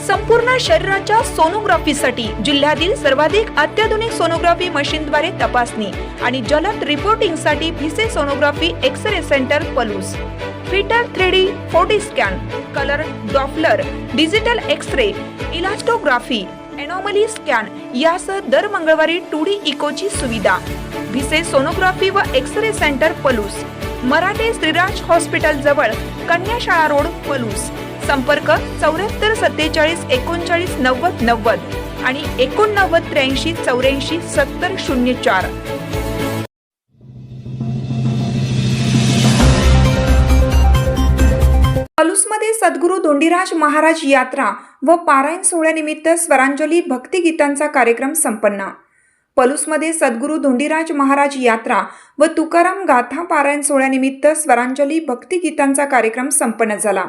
संपूर्ण शरीराच्या सोनोग्राफीसाठी जिल्ह्यातील सर्वाधिक अत्याधुनिक सोनोग्राफी मशीनद्वारे तपासणी आणि जलद रिपोर्टिंगसाठी Bhise sonography X-ray centre Palus, फिटर 3D 4D scan, colour Doppler, digital X-ray, elastography, anomaly scan यासह दर मंगळवारी 2D इकोची सुविधा. भिसे सोनोग्राफी व X-ray centre Palus, Marathe Shriraj hospital जवळ, कन्या शाळा रोड पलूस. संपर्क 74 47 39 90 90 आणि 89 83 84 70 04. पलूसमध्ये सद्गुरू धोंडीराज महाराज यात्रा व पारायण सोहळ्यानिमित्त स्वरांजली भक्तिगीतांचा कार्यक्रम संपन्न. पलूसमध्ये सद्गुरू धोंडीराज महाराज यात्रा व तुकाराम गाथा पारायण सोहळ्यानिमित्त स्वरांजली भक्तिगीतांचा कार्यक्रम संपन्न झाला.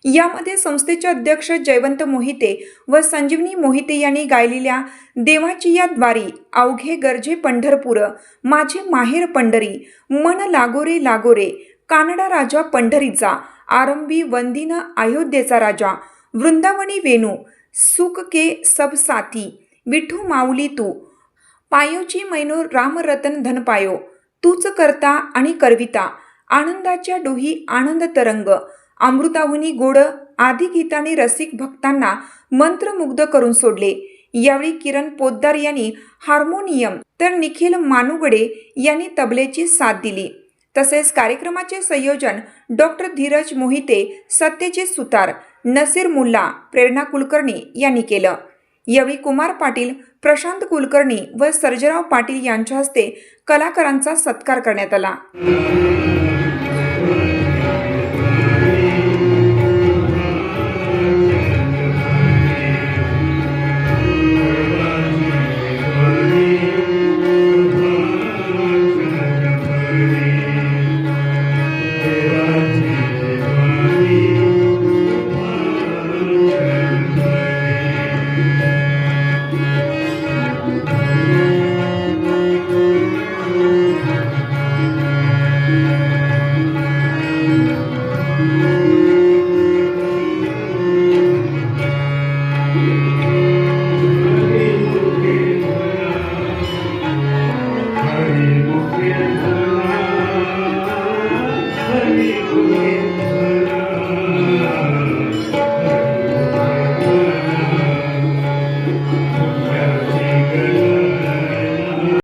यामध्ये संस्थेचे अध्यक्ष जयवंत मोहिते व संजीवनी मोहिते यांनी गायलेल्या देवाची या द्वारी, अवघे गरजे पंढरपूर, माझे माहेर पंढरी, मन लागोरे लागोरे, कानडा राजा पंढरीचा, आरंभी वंदिन अयोध्येचा राजा, वृंदावनी वेणू, सुख के सब साथी, विठू माऊली तू, पायोची मैनो राम रतन धन पायो, तूच करता आणि करविता, आनंदाच्या डोही आनंद तरंग, अमृताहुनी गोड आदी गीताने रसिक भक्तांना मंत्रमुग्ध करून सोडले. यावेळी किरण पोद्दार यांनी हार्मोनियम तर निखिल मानुगडे यांनी तबलेची साथ दिली. तसेच कार्यक्रमाचे संयोजन डॉक्टर धीरज मोहिते, सत्यजित सुतार, नसीर मुल्ला, प्रेरणा कुलकर्णी यांनी केलं. यावेळी कुमार पाटील, प्रशांत कुलकर्णी व सर्जेराव पाटील यांच्या हस्ते कलाकारांचा सत्कार करण्यात आला.